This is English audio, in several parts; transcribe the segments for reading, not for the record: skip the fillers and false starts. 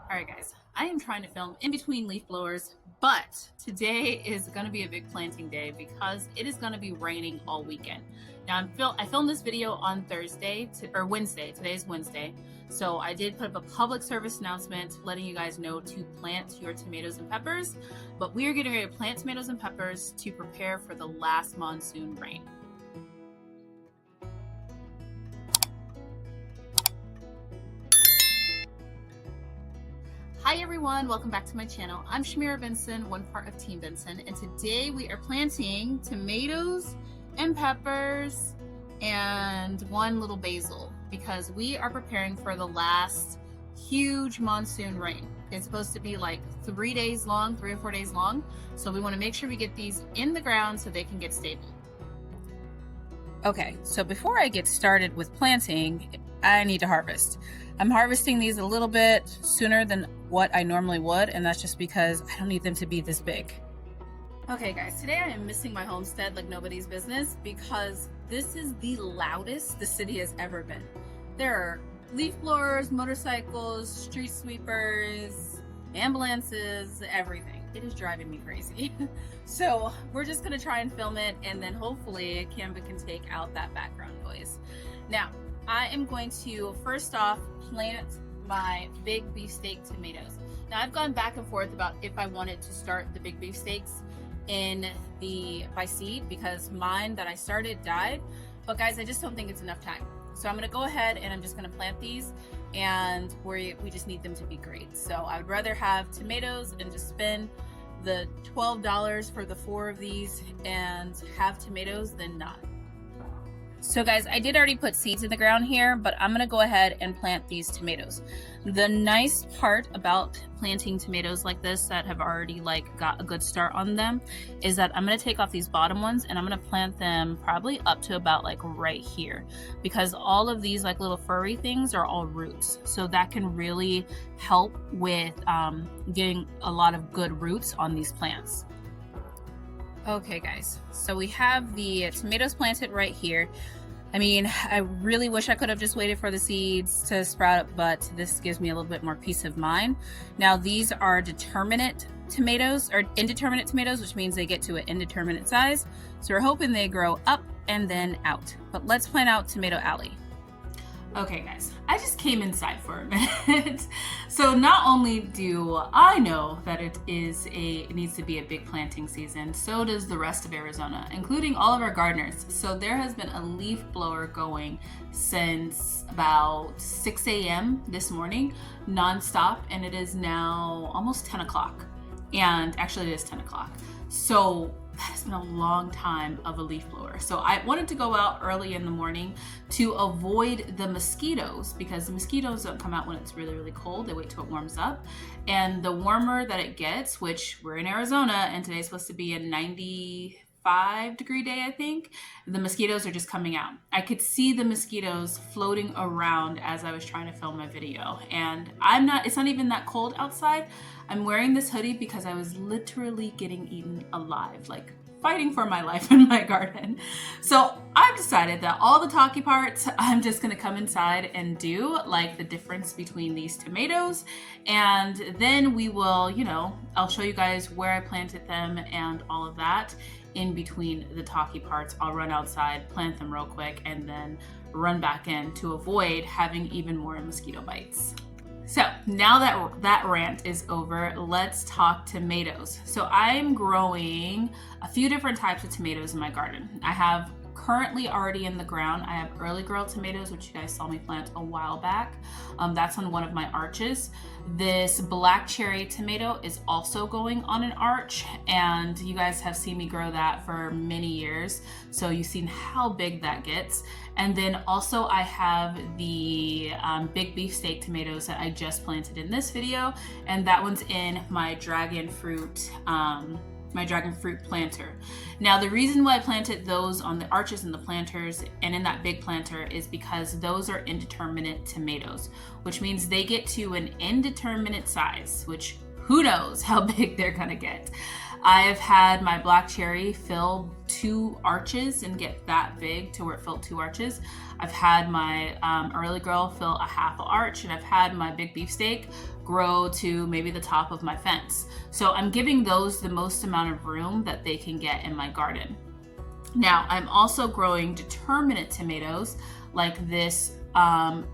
All right, guys, I am trying to film in between leaf blowers, but today is going to be a big planting day because it is going to be raining all weekend. Now, I filmed this video on Wednesday. Today is Wednesday. So I did put up a public service announcement letting you guys know to plant your tomatoes and peppers, but we are getting ready to plant tomatoes and peppers to prepare for the last monsoon rain. Hi everyone, welcome back to my channel. I'm Shamira Benson, one part of Team Benson, and today we are planting tomatoes and peppers and one little basil because we are preparing for the last huge monsoon rain. It's supposed to be like 3 or 4 days long, so we want to make sure we get these in the ground so they can get stable. Okay, so before I get started with planting, I need to harvest. I'm harvesting these a little bit sooner than what I normally would, and that's just because I don't need them to be this big. Okay guys, today I am missing my homestead like nobody's business because this is the loudest the city has ever been. There are leaf blowers, motorcycles, street sweepers, ambulances, everything. It is driving me crazy. So we're just gonna try and film it, and then hopefully Canva can take out that background noise. Now, I am going to first off plant my big beefsteak tomatoes. Now I've gone back and forth about if I wanted to start the big beefsteaks by seed because mine that I started died. But guys, I just don't think it's enough time. So I'm gonna go ahead and I'm just gonna plant these, and we just need them to be great. So I would rather have tomatoes and just spend the $12 for the 4 of these and have tomatoes than not. So guys, I did already put seeds in the ground here, but I'm gonna go ahead and plant these tomatoes. The nice part about planting tomatoes like this that have already got a good start on them is that I'm gonna take off these bottom ones and I'm gonna plant them probably up to about right here, because all of these little furry things are all roots. So that can really help with getting a lot of good roots on these plants. Okay guys, so we have the tomatoes planted right here. I mean, I really wish I could have just waited for the seeds to sprout, but this gives me a little bit more peace of mind. Now these are indeterminate tomatoes, which means they get to an indeterminate size. So we're hoping they grow up and then out. But let's plant out Tomato Alley. Okay guys, I just came inside for a minute. So not only do I know that it needs to be a big planting season, so does the rest of Arizona, including all of our gardeners. So there has been a leaf blower going since about 6 a.m. this morning, nonstop, and it is now almost 10 o'clock. And actually it is 10 o'clock. So that has been a long time of a leaf blower. So I wanted to go out early in the morning to avoid the mosquitoes, because the mosquitoes don't come out when it's really, really cold. They wait till it warms up. And the warmer that it gets, which we're in Arizona and today's supposed to be a 95-degree day, I think, the mosquitoes are just coming out. I could see the mosquitoes floating around as I was trying to film my video. And it's not even that cold outside. I'm wearing this hoodie because I was literally getting eaten alive, fighting for my life in my garden. So I've decided that all the talky parts, I'm just gonna come inside and do, the difference between these tomatoes. And then we will, I'll show you guys where I planted them and all of that in between the talky parts. I'll run outside, plant them real quick, and then run back in to avoid having even more mosquito bites. So now that rant is over, let's talk tomatoes. So I'm growing a few different types of tomatoes in my garden. I have currently already in the ground, I have early girl tomatoes, which you guys saw me plant a while back. That's on one of my arches. This black cherry tomato is also going on an arch, and you guys have seen me grow that for many years. So you've seen how big that gets. And then also I have the big beefsteak tomatoes that I just planted in this video, and that one's in my dragon fruit planter. Now the reason why I planted those on the arches and the planters and in that big planter is because those are indeterminate tomatoes, which means they get to an indeterminate size, which who knows how big they're gonna get. I've had my black cherry fill 2 arches and get that big to where it filled 2 arches. I've had my early girl fill a half arch, and I've had my big beefsteak grow to maybe the top of my fence. So I'm giving those the most amount of room that they can get in my garden. Now, I'm also growing determinate tomatoes like this Jolene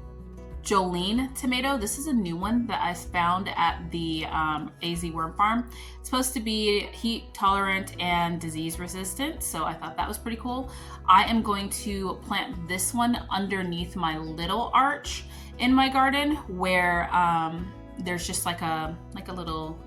tomato. This is a new one that I found at the AZ Worm Farm. It's supposed to be heat tolerant and disease resistant, so I thought that was pretty cool. I am going to plant this one underneath my little arch in my garden where there's just like a little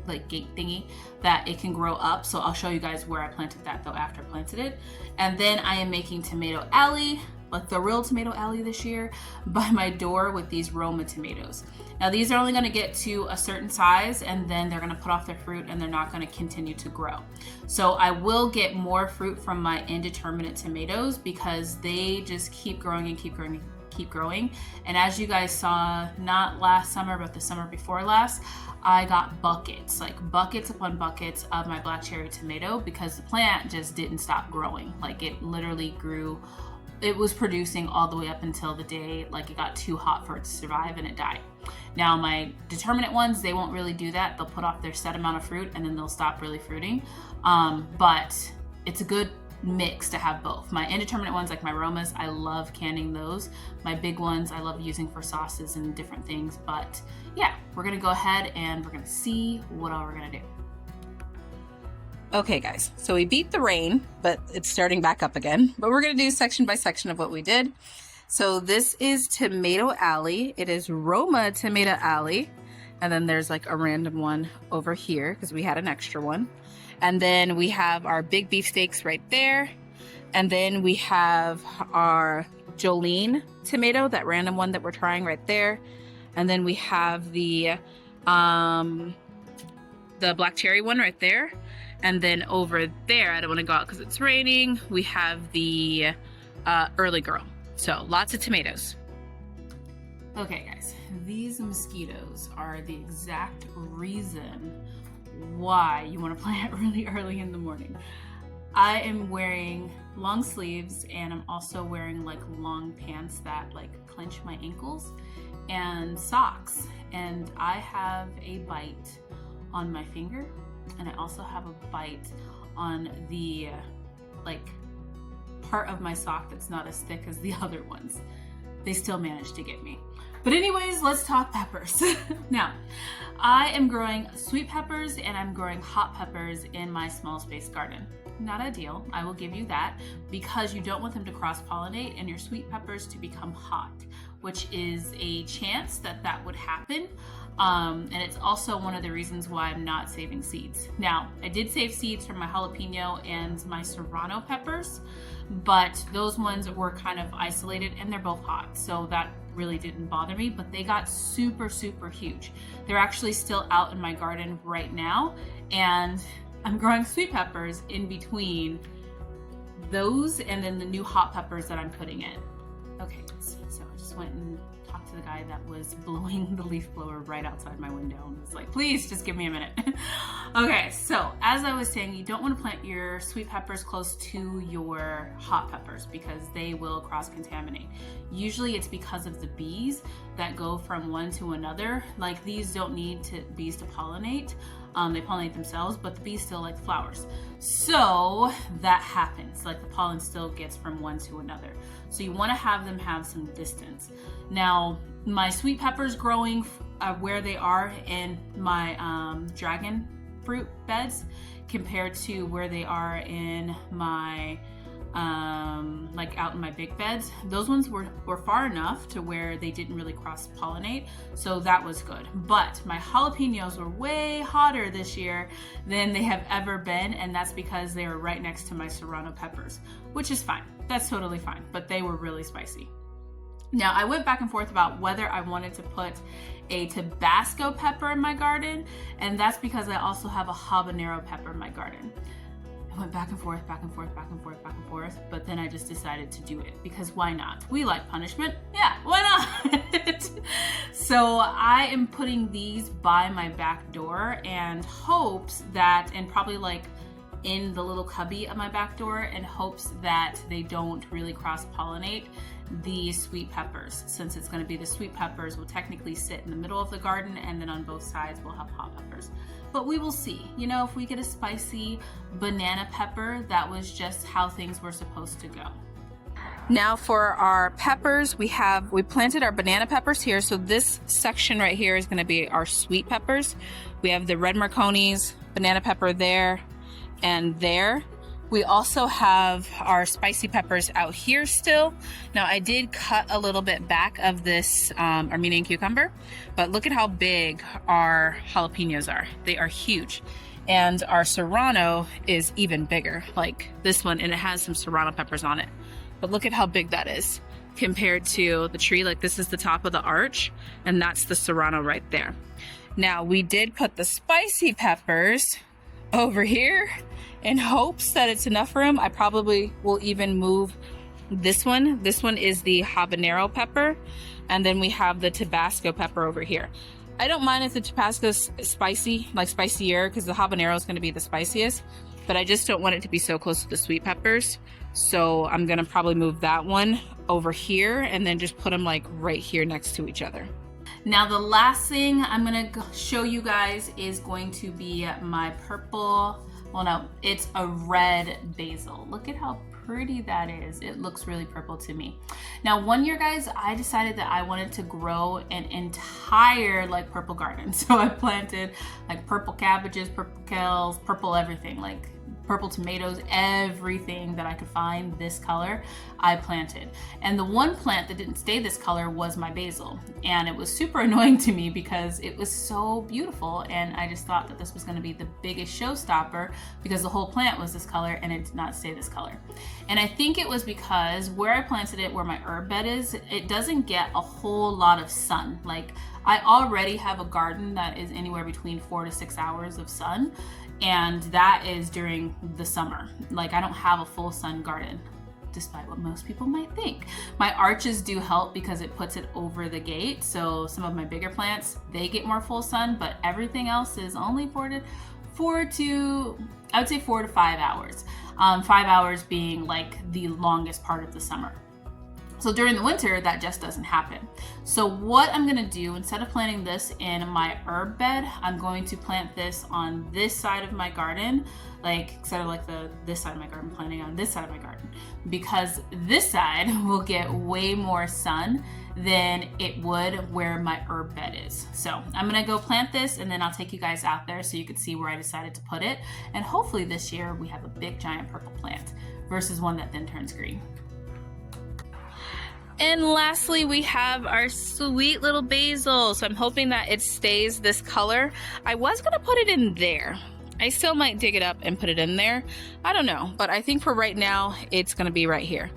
like gate thingy that it can grow up. So I'll show you guys where I planted that though after I planted it. And then I am making tomato alley, like the real tomato alley this year, by my door with these Roma tomatoes. Now these are only going to get to a certain size and then they're going to put off their fruit and they're not going to continue to grow. So I will get more fruit from my indeterminate tomatoes because they just keep growing and keep growing and keep growing. And as you guys saw, not last summer, but the summer before last, I got buckets, like buckets upon buckets of my black cherry tomato because the plant just didn't stop growing. Like it literally grew. It was producing all the way up until the day like it got too hot for it to survive and it died. Now my determinate ones, they won't really do that. They'll put off their set amount of fruit and then they'll stop really fruiting. But it's a good mix to have both. My indeterminate ones, like my Romas, I love canning those. My big ones I love using for sauces and different things. But yeah, we're gonna go ahead and we're gonna see what all we're gonna do. Okay guys, so we beat the rain, but it's starting back up again. But we're gonna do section by section of what we did. So this is Tomato Alley. It is Roma Tomato Alley. And then there's like a random one over here because we had an extra one. And then we have our big beefsteaks right there. And then we have our Jolene tomato, that random one that we're trying right there. And then we have the black cherry one right there. And then over there, I don't want to go out because it's raining, we have the early girl. So lots of tomatoes. Okay guys, these mosquitoes are the exact reason why you want to plant really early in the morning. I am wearing long sleeves and I'm also wearing like long pants that like clench my ankles and socks. And I have a bite on my finger and I also have a bite on the like part of my sock that's not as thick as the other ones. They still managed to get me. But anyways, let's talk peppers. Now, I am growing sweet peppers and I'm growing hot peppers in my small space garden. Not ideal, I will give you that, because you don't want them to cross-pollinate and your sweet peppers to become hot, which is a chance that that would happen. And it's also one of the reasons why I'm not saving seeds. Now, I did save seeds from my jalapeno and my serrano peppers, but those ones were kind of isolated and they're both hot, so that really didn't bother me, but they got super, super huge. They're actually still out in my garden right now, and I'm growing sweet peppers in between those and then the new hot peppers that I'm putting in. Okay, so I just went and talked to the guy that was blowing the leaf blower right outside my window and was like, please just give me a minute. Okay, so as I was saying, you don't want to plant your sweet peppers close to your hot peppers because they will cross-contaminate. Usually it's because of the bees that go from one to another. Like these don't need bees to pollinate. They pollinate themselves, but the bees still like the flowers. So that happens, like the pollen still gets from one to another. So you want to have them have some distance. Now, my sweet peppers growing where they are in my dragon fruit beds compared to where they are in my like out in my big beds, those ones were far enough to where they didn't really cross-pollinate, so that was good. But my jalapenos were way hotter this year than they have ever been, and that's because they were right next to my serrano peppers, which is fine. That's totally fine, but they were really spicy. Now, I went back and forth about whether I wanted to put a Tabasco pepper in my garden, and that's because I also have a habanero pepper in my garden. I went back and forth, back and forth, back and forth, back and forth, but then I just decided to do it because why not? We like punishment. Yeah, why not? So I am putting these by my back door and hopes that, and probably like in the little cubby of my back door, in hopes that they don't really cross-pollinate the sweet peppers, since it's going to be the sweet peppers will technically sit in the middle of the garden, and then on both sides we'll have hot peppers. But we will see. You know, if we get a spicy banana pepper, that was just how things were supposed to go. Now for our peppers, we planted our banana peppers here. So this section right here is going to be our sweet peppers. We have the red Marconi's, banana pepper there and there. We also have our spicy peppers out here still. Now I did cut a little bit back of this Armenian cucumber, but look at how big our jalapenos are. They are huge. And our serrano is even bigger, like this one, and it has some serrano peppers on it. But look at how big that is compared to the tree. Like this is the top of the arch, and that's the serrano right there. Now we did put the spicy peppers over here in hopes that it's enough room. I probably will even move this one. This one is the habanero pepper, and then we have the Tabasco pepper over here. I don't mind if the Tabasco's spicy, like spicier, because the habanero is going to be the spiciest, but I just don't want it to be so close to the sweet peppers. So I'm going to probably move that one over here and then just put them like right here next to each other. Now the last thing I'm going to show you guys is going to be my purple, well no, it's a red basil. Look at how pretty that is. It looks really purple to me. Now one year, guys, I decided that I wanted to grow an entire like purple garden. So I planted like purple cabbages, purple kales, purple everything, like purple tomatoes, everything that I could find this color, I planted. And the one plant that didn't stay this color was my basil. And it was super annoying to me because it was so beautiful. And I just thought that this was gonna be the biggest showstopper because the whole plant was this color and it did not stay this color. And I think it was because where I planted it, where my herb bed is, it doesn't get a whole lot of sun. Like I already have a garden that is anywhere between 4 to 6 hours of sun. And that is during the summer. Like I don't have a full sun garden, despite what most people might think. My arches do help because it puts it over the gate. So some of my bigger plants, they get more full sun, but everything else is only 4 to 5 hours. 5 hours being like the longest part of the summer. So during the winter, that just doesn't happen. So what I'm gonna do, instead of planting this in my herb bed, I'm going to plant this on this side of my garden, like instead of like this side of my garden, planting on this side of my garden, because this side will get way more sun than it would where my herb bed is. So I'm gonna go plant this and then I'll take you guys out there so you can see where I decided to put it. And hopefully this year we have a big giant purple plant versus one that then turns green. And lastly, we have our sweet little basil. So I'm hoping that it stays this color. I was gonna put it in there. I still might dig it up and put it in there. I don't know, but I think for right now, it's gonna be right here.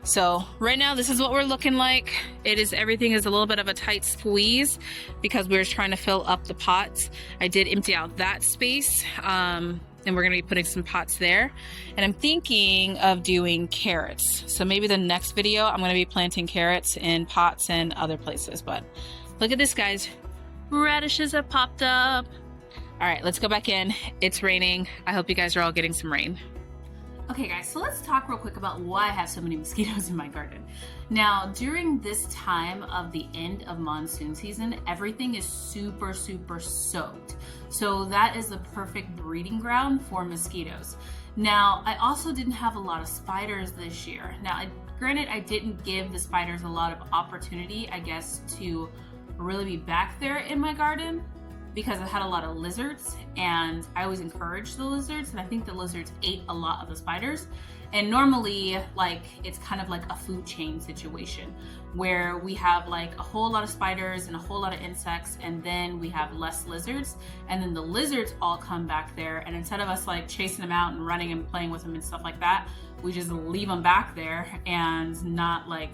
So right now, this is what we're looking like. Everything is a little bit of a tight squeeze because we're trying to fill up the pots. I did empty out that space. And we're gonna be putting some pots there. And I'm thinking of doing carrots. So maybe the next video, I'm gonna be planting carrots in pots and other places. But look at this, guys. Radishes have popped up. All right, let's go back in. It's raining. I hope you guys are all getting some rain. Okay guys, so let's talk real quick about why I have so many mosquitoes in my garden. Now, during this time of the end of monsoon season, everything is super soaked. So that is the perfect breeding ground for mosquitoes. Now, I also didn't have a lot of spiders this year. Now, granted, I didn't give the spiders a lot of opportunity, I guess, to really be back there in my garden, because I had a lot of lizards and I always encouraged the lizards, and I think the lizards ate a lot of the spiders. And normally, like, it's kind of like a food chain situation where we have like a whole lot of spiders and a whole lot of insects, and then we have less lizards, and then the lizards all come back there, and instead of us like chasing them out and running and playing with them and stuff like that, we just leave them back there and not like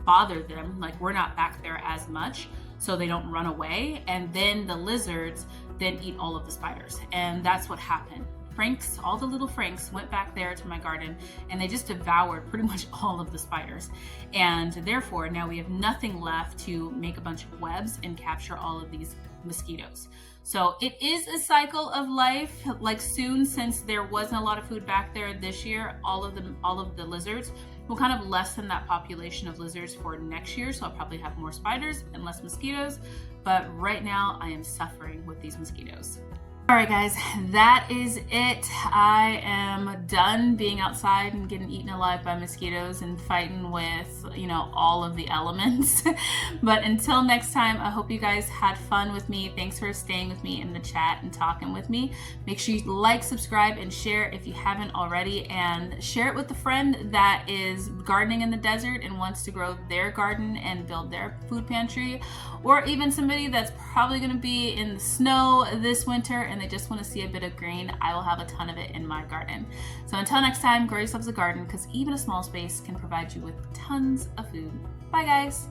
bother them. Like, we're not back there as much, so they don't run away, and then the lizards then eat all of the spiders. And that's what happened. Franks, all the little Franks went back there to my garden and they just devoured pretty much all of the spiders. And therefore now we have nothing left to make a bunch of webs and capture all of these mosquitoes. So it is a cycle of life. Like, soon, since there wasn't a lot of food back there this year, all of the lizards We'll kind of lessen that population of lizards for next year, so I'll probably have more spiders and less mosquitoes. But right now I am suffering with these mosquitoes. All right, guys, that is it. I am done being outside and getting eaten alive by mosquitoes and fighting with, you know, all of the elements. But until next time, I hope you guys had fun with me. Thanks for staying with me in the chat and talking with me. Make sure you like, subscribe, and share if you haven't already, and share it with a friend that is gardening in the desert and wants to grow their garden and build their food pantry, or even somebody that's probably going to be in the snow this winter and they just want to see a bit of green. I will have a ton of it in my garden. So until next time, grow yourselves a garden, because even a small space can provide you with tons of food. Bye, guys.